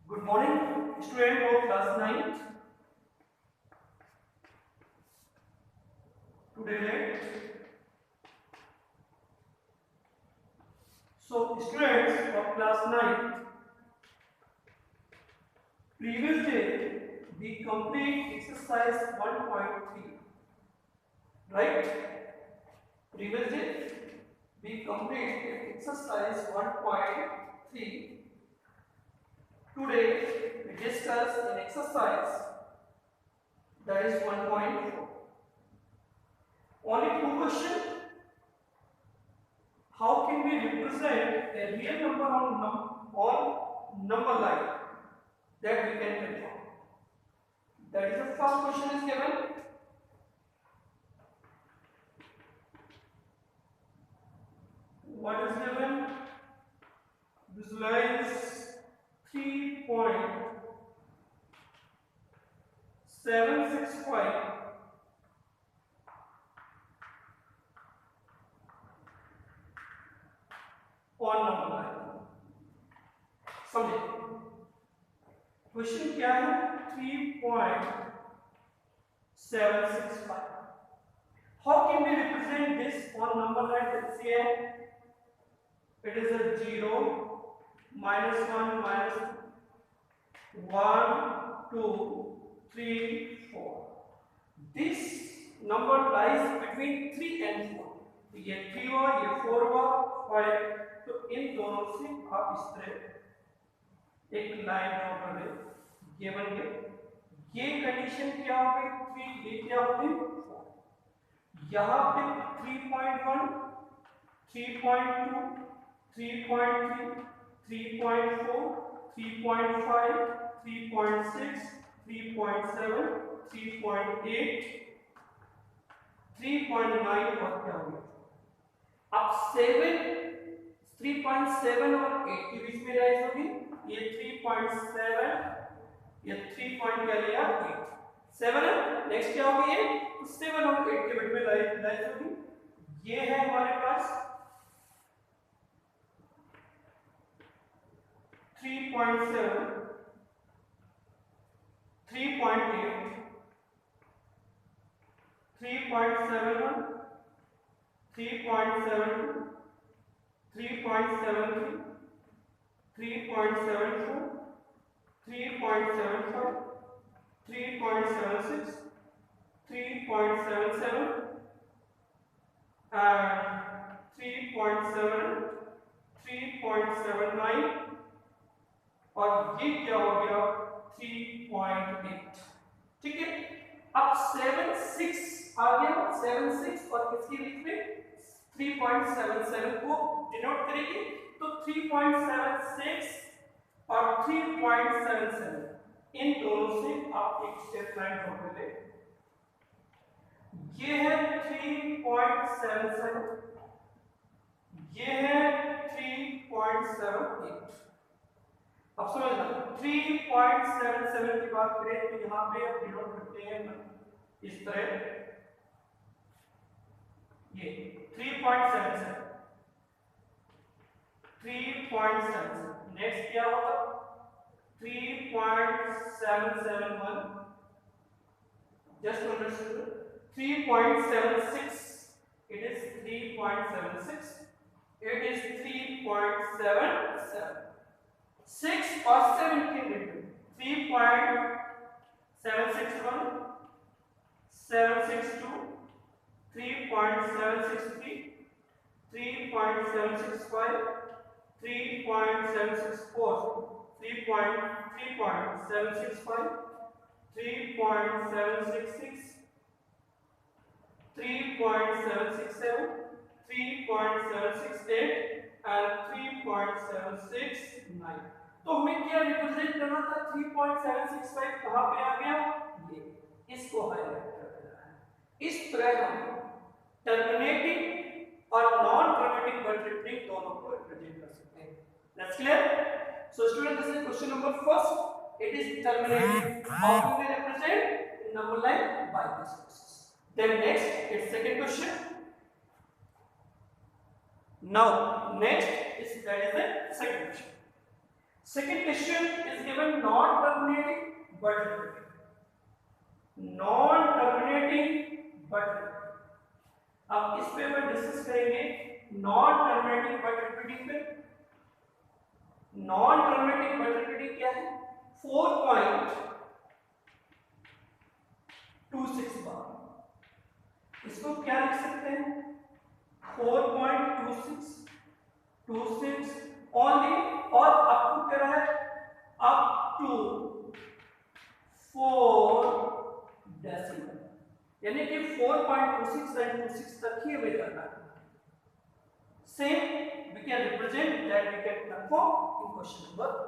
Good morning, student of class 9th. Today date. So, students of class 9th, previous day we complete exercise 1.3. Right? Previous day we complete exercise 1.3. Today we discuss an exercise that is 1.4. Only two questions. How can we represent a real number on number line that we can confirm? That is the first question is given. What is given? Visualize 3.765 on number line. समझे? Question क्या है? 3.765. How can we represent this on number line? Let's see it is a 0, -1, -2, 1, 2, 3, 4. This number lies between 3 and 4. तो ये 3 हुआ, ये 4 हुआ, 5. तो इन दोनों से आप इस तरह एक लाइन ड्रॉ कर दे, ये बन गए. ये कंडीशन क्या हो गई? 3. ये क्या हो गई? 4. यहाँ पे 3.1, 3.2, 3.3, 3.4, 3.5, 3.6, 3.7, 3.8, 3.9 और क्या हो गया? अब 7, 3.7 और 8 के बीच में राइज होगी. ये 3.7, ये 3 पॉइंट क्या लिया? 8. 7 है. नेक्स्ट क्या होगी? ये 7 और 8 के बीच में राइज होगी. ये है हमारे पास 3.7, 3.8, 3.71, 3.72, 3.73, 3.74, 3.75, 3.76, 3.77 and 3.7, 3.79 और ये क्या हो गया? 3.8. ठीक है. अब 7, 6 आ गया. 7, 6 और किसके बीच में? 3.77 को डिनोट करेगी. तो 3.76 और 3.77 इन दोनों से आप एक स्ट्रेट लाइन ड्रॉ कर ले. ये है 3.77, ये है 3.78. अब समझना, 3.77 की बात करें तो यहां पे आप डिनोट करते हैं इस तरह. ये 3.77, 3.77. नेक्स्ट क्या होगा? 3.771. Just understood. 3.76. It is 3.76. It is 3.77. 6 और 7 के बीच 3.761, 762, 3.763, 3.765, 3.764, 3.765, 3.766, 3.767, 3.768 and 3.769. तो हमें क्या रिप्रेजेंट करना था? 3.765 कहां पे आ गया? ये इसको हाईलाइट कर देना है. इस तरह हम टर्मिनेटिंग और नॉन टर्मिनेटिंग वर्ड रिपीटिंग दोनों को रिप्रेजेंट कर सकते हैं. That's clear? So student, this is question number first. It is terminating. How can we represent number line by this process? Then next, it's second question. Now next is that is the second question. Second question is given non terminating but repeating. Non terminating but repeating. अब इस पे हम discuss करेंगे non terminating but repeating पे। Non terminating but repeating क्या है? 4.26 बार। इसको क्या लिख सकते हैं? 4.26 ओनली, और अप टू क्या रहा है? अप टू 4 डेसिमल, यानी कि 4.26 तक ही हमें करना है। Same we can represent that we can confirm in question number 4।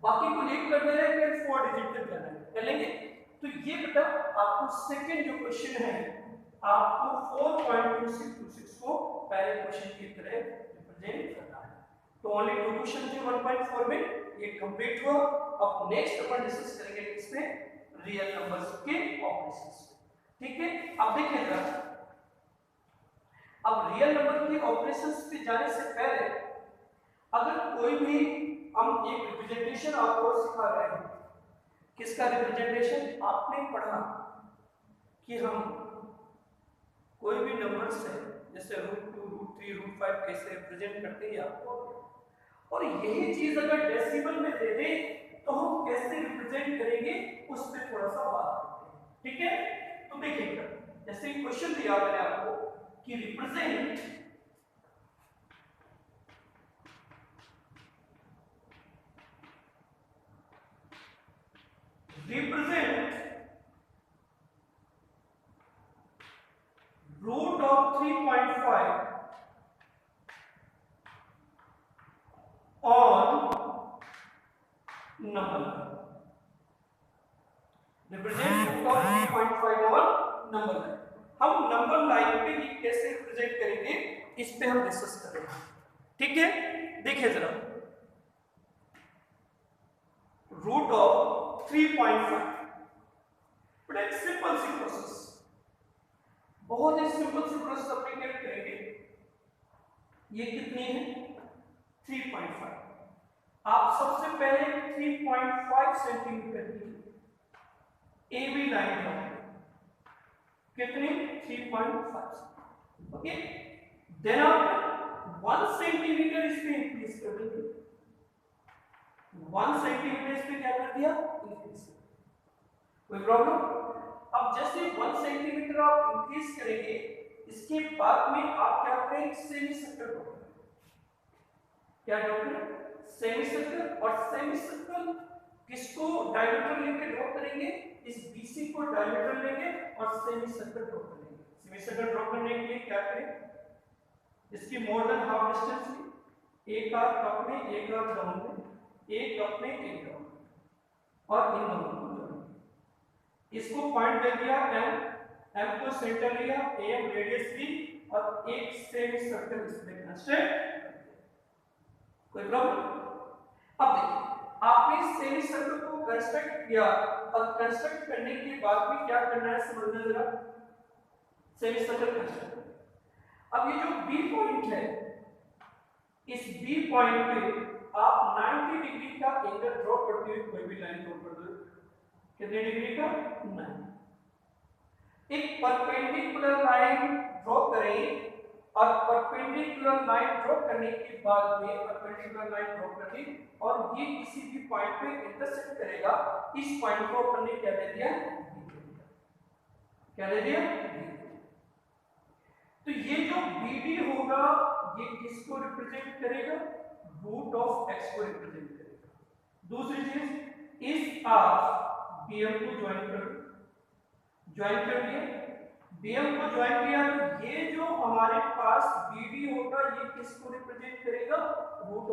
बाकी को लीव कर दे रहे हैं, 4 डिजिट तक जाना है, कर लेंगे। तो ये बेटा आपको सेकंड जो क्वेश्चन है, आपको 4.26 को पहले क्वेश्चन की तरह रिप्रेजेंट करना है। तो ओनली 2 क्वेश्चन थे 1.4 में, ये कंप्लीट हुआ। अब नेक्स्ट अपन डिस्कस करेंगे इसमें रियल नंबर्स के ऑपरेशंस। ठीक है, अब देखिएगा, अब रियल नंबर के ऑपरेशंस पे जाने से पहले अगर कोई भी हम एक रिप्रेजेंटेशन आपको सिखा रहे हैं, किसका रिप्रेजेंटेशन? आपने पढ़ा कि हम कोई भी नंबर से जैसे √2, √3, √5 कैसे रिप्रेजेंट करते हैं आपको, और यही चीज अगर डेसिमल में दे दे तो हम कैसे रिप्रेजेंट करेंगे उस पे थोड़ा सा बात करते हैं। ठीक है, तो देखिएगा, जैसे क्वेश्चन दिया मैंने आपको कि represent root of 3.5 on number. Represent root of 3.5 on number. हम नंबर लाइन पे ये कैसे रिप्रेजेंट करेंगे इस पे हम डिस्कस करेंगे। ठीक है, देखिए जरा, रूट ऑफ 3.5 बड़ा एक सिंपल सी प्रोसेस, बहुत ही सिंपल सी प्रोसेस अप्लीकेट करेंगे। ये कितनी है? 3.5। आप सबसे पहले 3.5 सेंटीमीटर की ए बी लाइन बनाएंगे। कितनी? 3.5। ओके, देन आप 1 सेंटीमीटर इस पे इंक्रीज कर देंगे। 1 सेंटीमीटर इस पे क्या कर दिया? इंक्रीज। कोई प्रॉब्लम? अब जैसे 1 सेंटीमीटर आप इंक्रीज करेंगे, इसके बाद में आप क्या करेंगे? सेमी सर्कल ड्रॉ करेंगे। क्या ड्रॉ करेंगे? Semi circle. और सेमी सर्कल किसको डायमीटर लेके ड्रॉ करेंगे? इस BC को डायमीटर लेंगे और सेमी सर्कल ड्रॉ करेंगे। सेमी सर्कल ड्रॉ करने के लिए क्या करें? इसकी मोर देन हाफ डिस्टेंस ली, एक आर्क कप में, एक आर्क डाउन में, एक कप में, एक डाउन में, और इन दोनों को जोड़ेंगे। इसको पॉइंट दे दिया M को सेंटर लिया, AM रेडियस ली, और एक सेमी सर्कल इसमें कंस्ट्रक्ट। कोई प्रॉब्लम? अब देखिए, आपने सेमी सर्कल को कंस्ट्रक्ट किया, और कंस्ट्रक्ट करने के बाद में क्या करना है समझना जरा। Semi circle construct. अब ये जो B पॉइंट है, इस B पॉइंट पे आप 90 डिग्री का एंगल ड्रॉ करते हुए कोई भी लाइन ड्रॉ कर दो। कितने डिग्री का? 90। एक परपेंडिकुलर लाइन ड्रॉ करें, और परपेंडिकुलर लाइन ड्रॉ करने के बाद में परपेंडिकुलर लाइन ड्रॉ करके, और ये किसी भी पॉइंट पे इंटरसेक्ट करेगा। इस पॉइंट को अपन ने क्या दे दिया? क्या दे दिया? तो ये जो BD होगा, ये किसको रिप्रेजेंट करेगा? रूट ऑफ x को रिप्रेजेंट करेगा। दूसरी चीज, इस आर्क BM को ज्वाइन कर दिया, BM को ज्वाइन किया, तो ये जो हमारे पास BD होगा, ये किसको रिप्रेजेंट करेगा? Root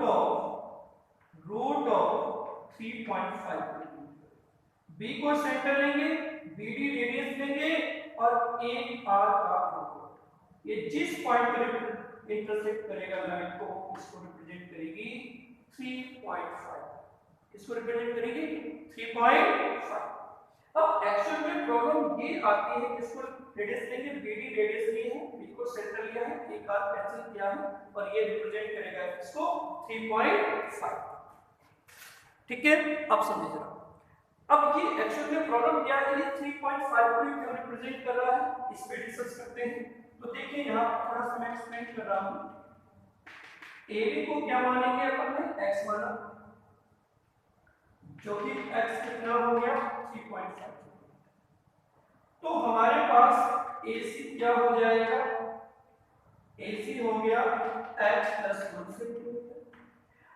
of 3.5। B को सेंटर लेंगे, BD रेडियस लेंगे, और एक आर्क आप रखो। ये जिस पॉइंट पर इंटरसेक्ट करेगा लाइन को, इसको रिप्रेजेंट करेगी 3.5। इसको रिप्रेजेंट करेगी 3.5। अब एक्चुअल में प्रॉब्लम ये आती है, इसको रेडियस लेंगे, BD रेडियस ली है, B को सेंटर लिया है, एक आर्क कैंसिल किया है, और ये रिप्रेजेंट करेगा इसको 3.5। ठीक है, अब समझ रहा। अब ये एक्चुअल में प्रॉब्लम क्या है, ये 3.5 को क्यों रिप्रेजेंट कर रहा है, इस पे डिस्कस करते हैं। तो देखिए यहाँ थोड़ा सा मैं एक्सप्लेन कर रहा हूँ। AB को क्या मानेंगे अपन ने, x माना, जो कि x कितना हो गया 3.5। तो हमारे पास AC क्या हो जाएगा, AC हो गया x + 1 सेंटीमीटर।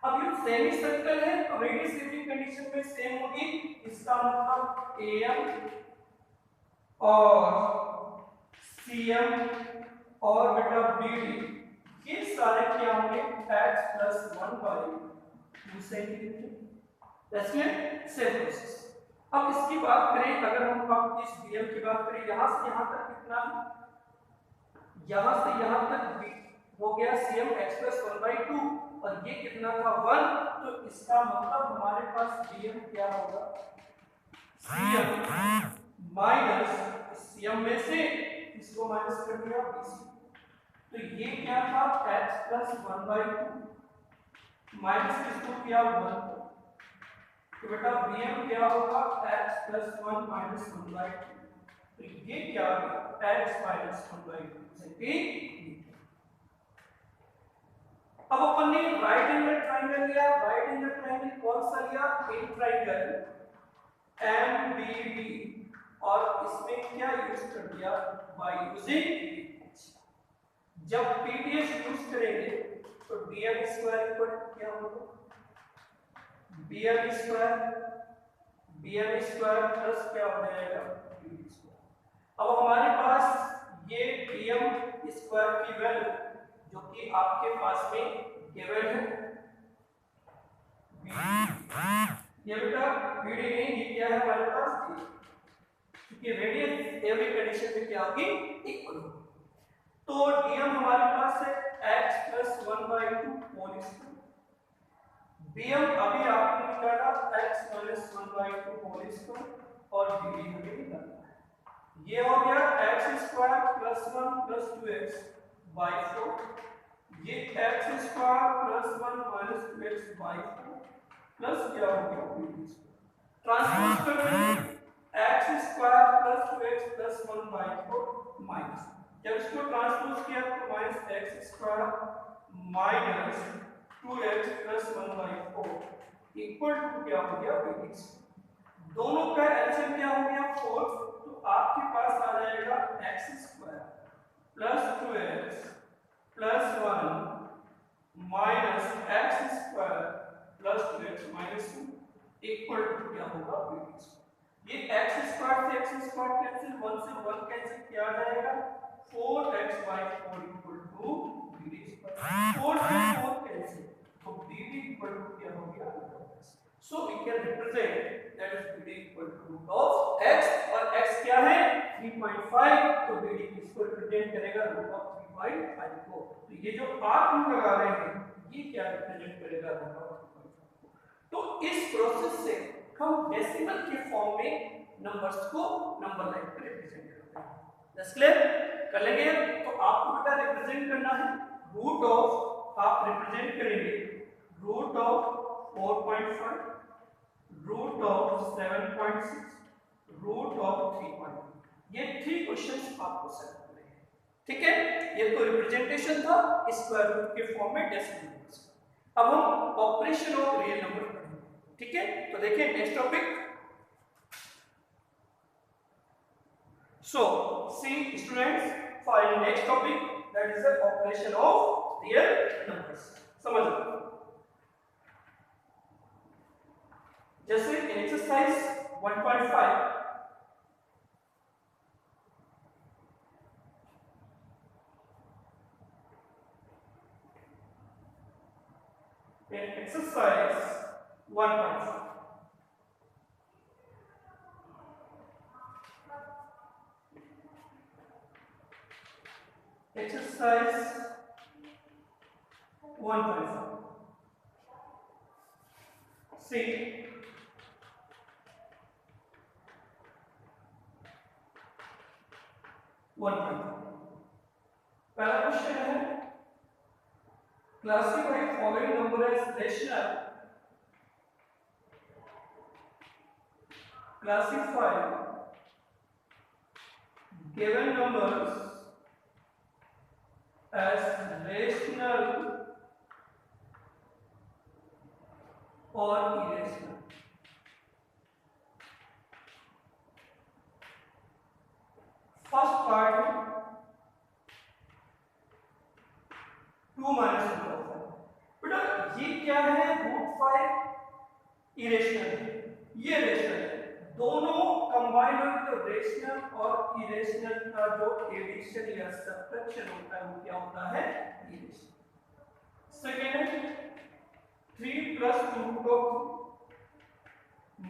अब ये सेमी सर्कल है तो रेडियस की कंडीशन में सेम होगी, इसका मतलब AM और CM और बेटा BD ये सारे क्या होंगे x + 1/2 centimetre. That's it, same process. अब इसकी बात करें, अगर हम अब इस BM की बात करें, यहां से यहां तक कितना है, यहां से यहां तक हो गया CM x + 1/2 और ये कितना था 1, तो इसका मतलब हमारे पास BM क्या होगा, CM माइनस CM में से इसको माइनस कर दिया BC, तो ये क्या था x + 1/2 माइनस इसको किया 1, तो बेटा BM क्या होगा x + 1 - 1/2, तो ये क्या आ गया x - 1/2 सेंटीमीटर। अब अपन ने राइट एंगल ट्रायंगल लिया, राइट एंगल ट्रायंगल कौन सा लिया, ए ट्रायंगल MBD, और इसमें क्या यूज कर दिया, बाय यूजिंग, जब PDS यूज करेंगे तो DM² क्या होगा, BM² प्लस क्या हो जाएगा BD²। अब हमारे पास ये BM² की वैल्यू जो कि आपके पास में गिवन है, ये बेटा BD नहीं, ये क्या है हमारे पास, क्योंकि रेडियस एवरी कंडीशन में क्या होगी, इक्वल होगी। तो DM हमारे पास है x + 1/2 होल स्क्वायर, BM अभी आपने निकाला x - 1/2 होल स्क्वायर, और BD हमें निकालना है, ये हो गया x² + 1 + 2x/4, ये x² + 1 - 2x/4 प्लस क्या हो गया BD², ट्रांसपोज कर देंगे x² + 2x + 1/4 माइनस, जब इसको ट्रांसपोज किया तो -x² - 2x + 1/4 इक्वल टू क्या हो गया BD², दोनों का एलसीएम क्या हो गया 4, तो आपके पास आ जाएगा x² + 2x + 1 -x² + 2x - 2 equal to क्या होगा BD²। ये x² से x² कैंसिल, 1 से 1 कैंसिल, क्या आ जाएगा 4x/4 इक्वल टू BD², 4 से 4 कैंसिल, तो BD इक्वल टू क्या हो गया, so we can represent that is BD equal to root of x, और x क्या है 3.5, तो BD किसको रिप्रेजेंट करेगा, root of 3.5 को, तो ये जो आप हम लगा रहे हैं ये क्या रिप्रेजेंट करेगा, root of 3.5। तो इस प्रोसेस से हम डेसिमल के फॉर्म में नंबर्स को नंबर लाइन पर रिप्रेजेंट करते हैं, दैट्स क्लियर, कर लेंगे। तो आपको बेटा रिप्रेजेंट करना है रूट ऑफ, आप रिप्रेजेंट करेंगे root of 4.5, root of 7.6, root of 3.2, ये 3 क्वेश्चंस आपको सेट करने हैं, ठीक है। ये तो रिप्रेजेंटेशन था स्क्वायर रूट के फॉर्म में डेसिमल नंबर्स का। अब हम ऑपरेशन ऑफ रियल नंबर पढ़ेंगे, ठीक है। तो देखिए next topic, so see students for next topic, that is the operation of real numbers, समझ लो। जैसे एक्सरसाइज 1.5 exercise 1.5, exercise 1.5, see पहला क्वेश्चन है Classify following number as rational. Classify given numbers as rational or irrational. First part 2 minus root of 5. बेटा ये क्या है? √5 irrational है, ये रेशनल है। दोनों कंबाइन होकर तो रेशनल और इरेशनल का जो एडिशन या सब्ट्रैक्शन होता है वो क्या होता है? इरेशनल। सेकेंड है 3 प्लस 2√3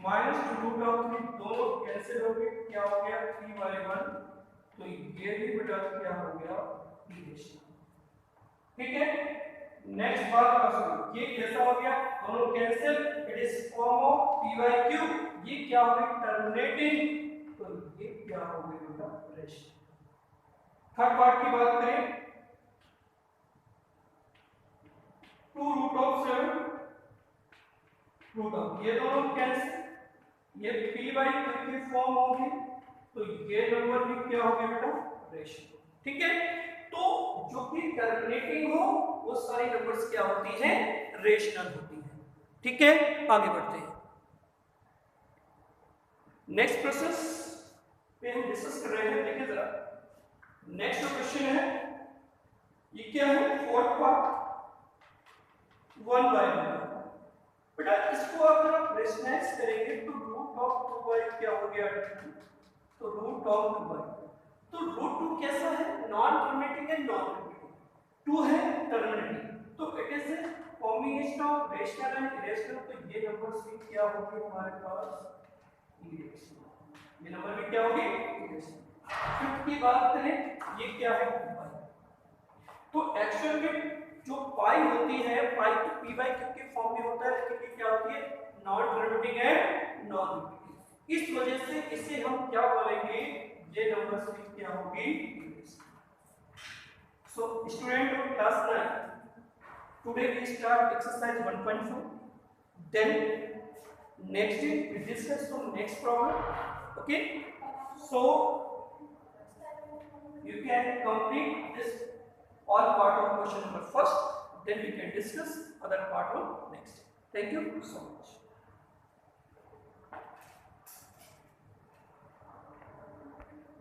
माइनस 2√3, दोनों कैंसिल हो गए, क्या हो गया? 3/1। तो ये भी बेटा क्या हो गया? इरेशनल। ठीक है, नेक्स्ट बात का सुनो, ये कैसा हो गया? दोनों cancel, it is form of p/q। ये क्या हो गया? टर्मिनेटिंग। तो ये क्या हो गया बेटा? रेशनल। थर्ड पार्ट की बात करें, 2√7 ये दोनों कैंसिल, ये p/q की फॉर्म होगी, तो ये नंबर भी क्या हो गया बेटा? रेशनल। ठीक है, तो जो भी टर्मिनेटिंग हो वो सारी नंबर्स क्या होती हैं? रेशनल होती हैं। ठीक है, आगे बढ़ते हैं। नेक्स्ट प्रोसेस पे हम डिस्कस कर रहे हैं, देखिए जरा। नेक्स्ट जो क्वेश्चन है ये क्या है? Fourth part 1/1। बेटा इसको अगर आप रेशनलाइज करेंगे तो √2 क्या हो गया? तो √2। तो √2 कैसा है? नॉन टर्मिनेटिंग है, नॉन टर्मिनेटिंग। 2 है टर्मिनेटिंग, तो it is a combination of rational and irrational. तो ये नंबर सी क्या होगी हमारे पास? इरेशनल। ये नंबर भी क्या होगी? इरेशनल। फिफ्थ की बात करें, ये क्या है? पाई। तो एक्चुअल में जो पाई होती है, पाई तो p/q के फॉर्म में होता है, लेकिन ये क्या होती है? नॉन टर्मिनेटिंग है, नॉन रिपीटिंग। इस वजह से इसे हम क्या बोलेंगे? ये नंबर सी क्या होगी? So student of class 9, today we start exercise 1.4, then next day we discuss some next problem. Okay, so you can complete this all part of question number first, then we can discuss other part of next. Thank you so much.